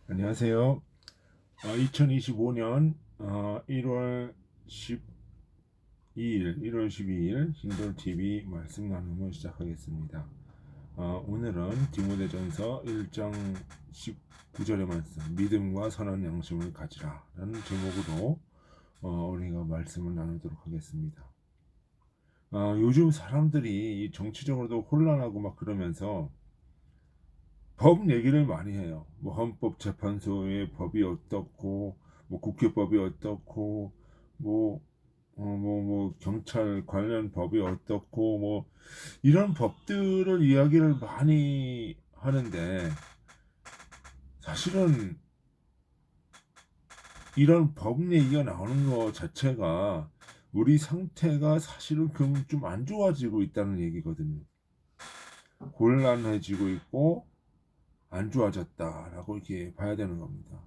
안녕하세요. 2025년 1월 12일 신돌 TV 말씀 나눔을 시작하겠습니다. 오늘은 디모데전서 1장 19절의 말씀, 믿음과 선한 양심을 가지라 라는 제목으로 우리가 말씀을 나누도록 하겠습니다. 요즘 사람들이 정치적으로도 혼란하고 막 그러면서 법 얘기를 많이 해요. 뭐 헌법재판소의 법이 어떻고, 뭐 국회법이 어떻고, 뭐, 경찰 관련 법이 어떻고, 뭐 이런 법들을 이야기를 많이 하는데, 사실은 이런 법 얘기가 나오는 것 자체가 우리 상태가 사실은 좀 안 좋아지고 있다는 얘기거든요. 곤란해지고 있고 안 좋아졌다라고 이렇게 봐야 되는 겁니다.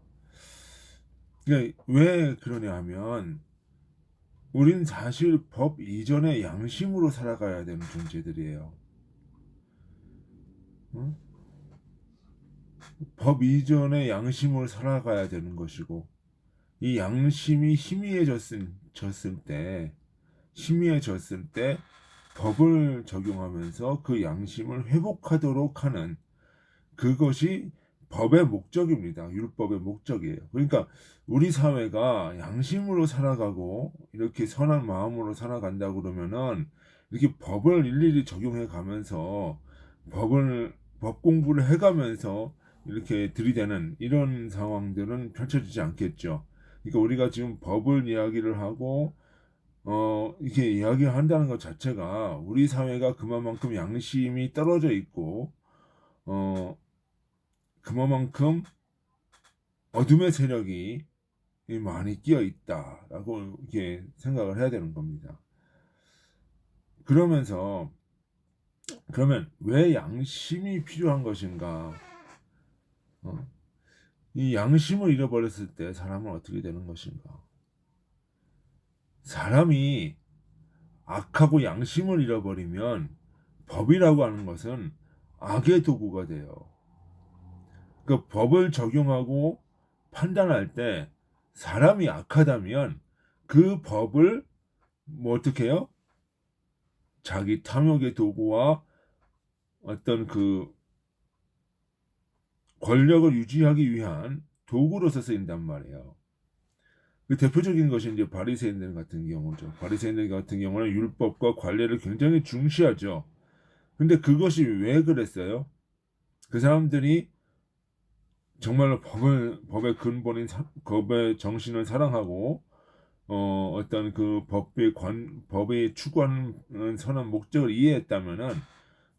그러니까 왜 그러냐 하면 우린 사실 법 이전의 양심으로 살아가야 되는 존재들이에요. 응? 법 이전의 양심으로 살아가야 되는 것이고 이 양심이 희미해졌을 때 법을 적용하면서 그 양심을 회복하도록 하는 그것이 법의 목적입니다. 율법의 목적이에요. 그러니까 우리 사회가 양심으로 살아가고 이렇게 선한 마음으로 살아간다 그러면은 이렇게 법을 일일이 적용해 가면서 법 공부를 해 가면서 이렇게 들이대는 이런 상황들은 펼쳐지지 않겠죠. 그러니까 우리가 지금 법을 이야기를 하고 이렇게 이야기한다는 것 자체가 우리 사회가 그만큼 양심이 떨어져 있고 어 그만큼 어둠의 세력이 많이 끼어 있다라고 이렇게 생각을 해야 되는 겁니다. 그러면서 그러면 왜 양심이 필요한 것인가? 어? 이 양심을 잃어버렸을 때 사람은 어떻게 되는 것인가? 사람이 악하고 양심을 잃어버리면 법이라고 하는 것은 악의 도구가 돼요. 그 법을 적용하고 판단할 때 사람이 악하다면 그 법을 뭐 어떻게 해요? 자기 탐욕의 도구와 어떤 그 권력을 유지하기 위한 도구로서 쓰인단 말이에요. 그 대표적인 것이 이제 바리새인들 같은 경우죠. 바리새인들 같은 경우는 율법과 관례를 굉장히 중시하죠. 근데 그것이 왜 그랬어요? 그 사람들이 정말로 법의 근본인 법의 정신을 사랑하고 어떤 그 법에 추구하는 선한 목적을 이해했다면은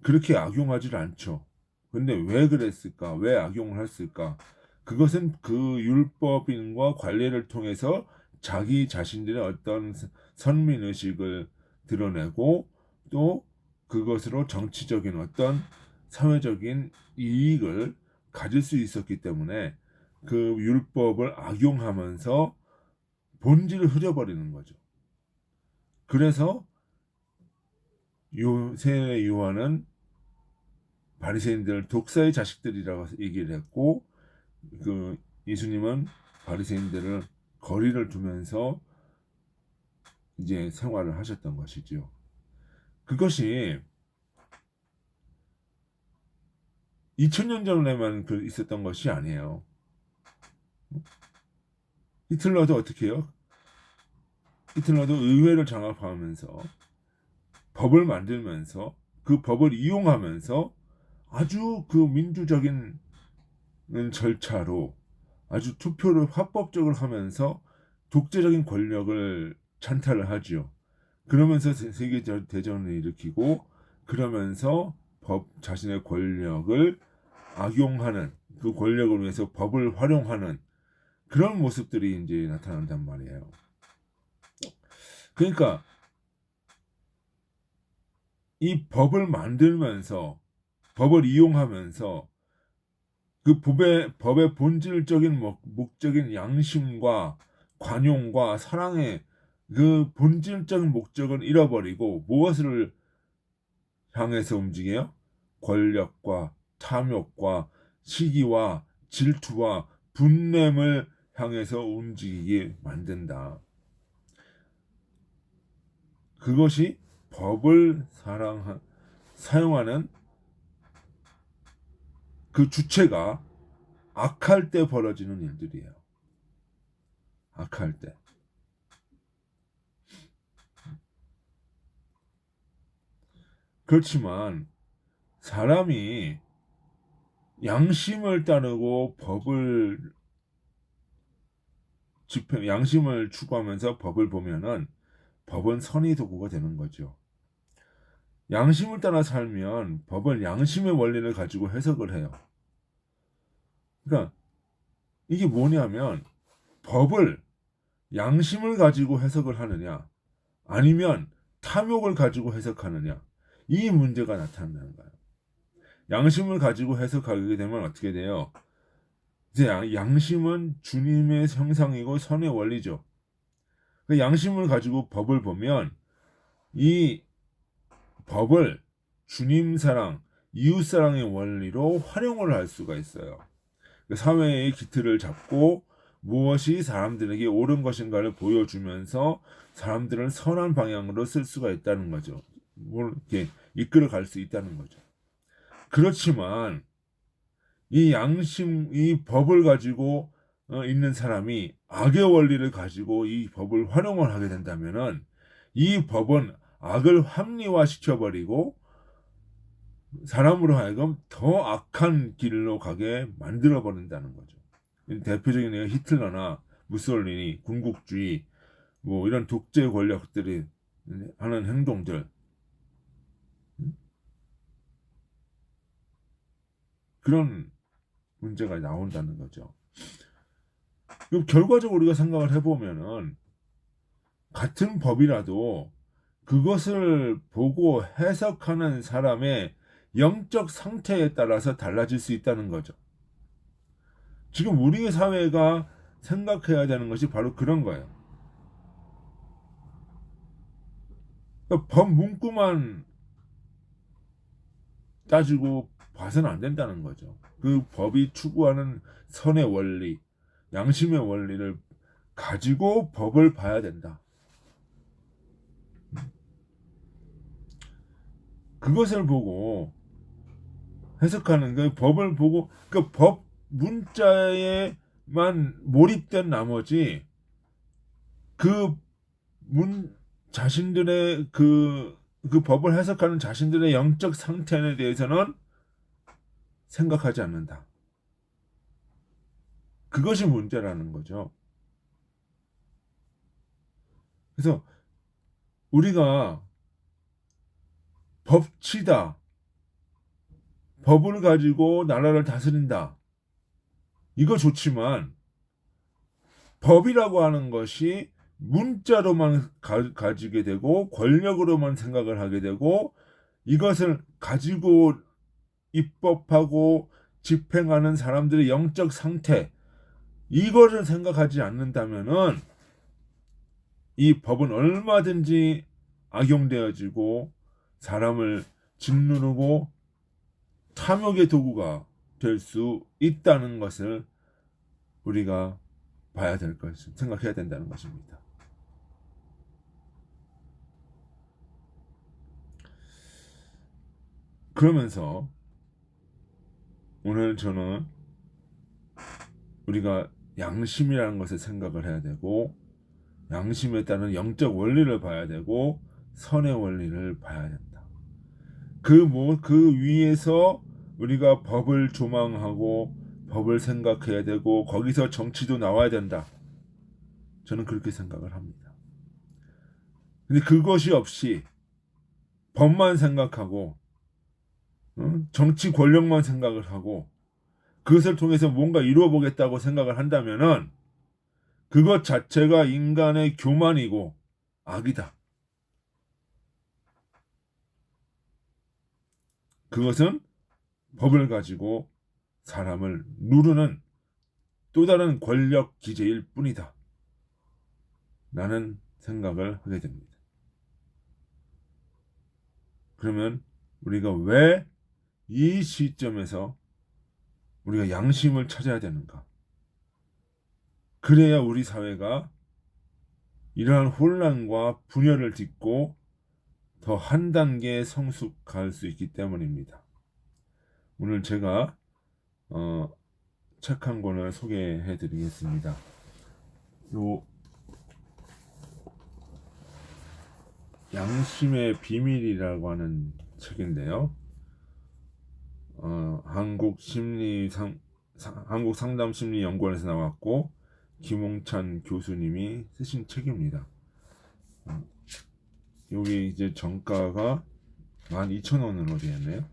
그렇게 악용하지 않죠. 근데 왜 그랬을까? 왜 악용을 했을까? 그것은 그 율법인과 관례를 통해서 자기 자신들의 어떤 선민 의식을 드러내고 또 그것으로 정치적인 어떤 사회적인 이익을 가질 수 있었기 때문에 그 율법을 악용하면서 본질을 흐려버리는 거죠. 그래서 세례 요한은 바리새인들 독사의 자식들이라고 얘기를 했고 그 예수님은 바리새인들을 거리를 두면서 이제 생활을 하셨던 것이죠. 그것이 2000년 전에만 있었던 것이 아니에요. 히틀러도 어떻게 해요? 히틀러도 의회를 장악하면서 법을 만들면서 그 법을 이용하면서 아주 그 민주적인 절차로 아주 투표를 합법적으로 하면서 독재적인 권력을 찬탈을 하죠. 그러면서 세계 대전을 일으키고 그러면서 자신의 권력을 악용하는 그 권력을 위해서 법을 활용하는 그런 모습들이 이제 나타난단 말이에요. 그러니까 이 법을 만들면서 법을 이용하면서 그 법의 본질적인 목적인 양심과 관용과 사랑의 그 본질적인 목적을 잃어버리고 무엇을 향해서 움직여요? 권력과 탐욕과 시기와 질투와 분냄을 향해서 움직이게 만든다. 그것이 법을 사용하는 그 주체가 악할 때 벌어지는 일들이에요. 악할 때. 그렇지만 사람이 양심을 따르고 양심을 추구하면서 법을 보면은 법은 선의 도구가 되는 거죠. 양심을 따라 살면 법은 양심의 원리를 가지고 해석을 해요. 그러니까 이게 뭐냐면 법을 양심을 가지고 해석을 하느냐 아니면 탐욕을 가지고 해석하느냐 이 문제가 나타나는 거예요. 양심을 가지고 해석하게 되면 어떻게 돼요? 이제 양심은 주님의 형상이고 선의 원리죠. 그 양심을 가지고 법을 보면 이 법을 주님 사랑, 이웃 사랑의 원리로 활용을 할 수가 있어요. 사회의 기틀을 잡고 무엇이 사람들에게 옳은 것인가를 보여주면서 사람들을 선한 방향으로 쓸 수가 있다는 거죠. 이렇게 이끌어 갈 수 있다는 거죠. 그렇지만 이 법을 가지고 있는 사람이 악의 원리를 가지고 이 법을 활용을 하게 된다면은 이 법은 악을 합리화시켜버리고 사람으로 하여금 더 악한 길로 가게 만들어 버린다는 거죠. 대표적인 예가 히틀러나 무솔리니, 군국주의, 뭐 이런 독재 권력들이 하는 행동들, 그런 문제가 나온다는 거죠. 그럼 결과적으로 우리가 생각을 해보면은 같은 법이라도 그것을 보고 해석하는 사람의 영적 상태에 따라서 달라질 수 있다는 거죠. 지금 우리 사회가 생각해야 되는 것이 바로 그런 거예요. 그러니까 법 문구만 따지고 봐서는 안 된다는 거죠. 그 법이 추구하는 선의 원리, 양심의 원리를 가지고 법을 봐야 된다. 그것을 보고 해석하는 그 법을 보고 그 법 문자에만 몰입된 나머지 그 자신들의 그 법을 해석하는 자신들의 영적 상태에 대해서는 생각하지 않는다. 그것이 문제라는 거죠. 그래서 우리가 법치다, 법을 가지고 나라를 다스린다. 이거 좋지만 법이라고 하는 것이 문자로만 가지게 되고 권력으로만 생각을 하게 되고 이것을 가지고 입법하고 집행하는 사람들의 영적 상태 이거를 생각하지 않는다면은 이 법은 얼마든지 악용되어지고 사람을 짓누르고 탐욕의 도구가 될 수 있다는 것을 우리가 봐야 될 것을 생각해야 된다는 것입니다. 그러면서 오늘 저는 우리가 양심이라는 것을 생각을 해야 되고 양심에 따른 영적 원리를 봐야 되고 선의 원리를 봐야 된다. 그 위에서 우리가 법을 조망하고 법을 생각해야 되고 거기서 정치도 나와야 된다. 저는 그렇게 생각을 합니다. 근데 그것이 없이 법만 생각하고 정치 권력만 생각을 하고 그것을 통해서 뭔가 이루어 보겠다고 생각을 한다면은 그것 자체가 인간의 교만이고 악이다. 그것은 법을 가지고 사람을 누르는 또 다른 권력 기제일 뿐이다. 라는 생각을 하게 됩니다. 그러면 우리가 왜 이 시점에서 우리가 양심을 찾아야 되는가? 그래야 우리 사회가 이러한 혼란과 분열을 딛고 더 한 단계 성숙할 수 있기 때문입니다. 오늘 제가 책 한 권을 소개해 드리겠습니다. 요 양심의 비밀이라고 하는 책인데요. 한국상담심리연구원에서 나왔고 김홍찬 교수님이 쓰신 책입니다. 여기 이제 정가가 12,000원으로 되어 있네요.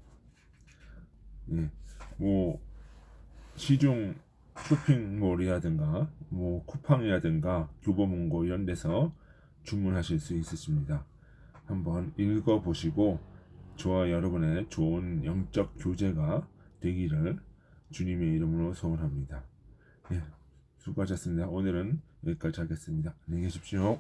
예, 뭐 시중 쇼핑몰이라든가 뭐 쿠팡이라든가 교보문고 이런 데서 주문하실 수 있으십니다. 한번 읽어보시고 저와 여러분의 좋은 영적 교제가 되기를 주님의 이름으로 소원합니다. 예, 수고하셨습니다. 오늘은 여기까지 하겠습니다. 안녕히 계십시오.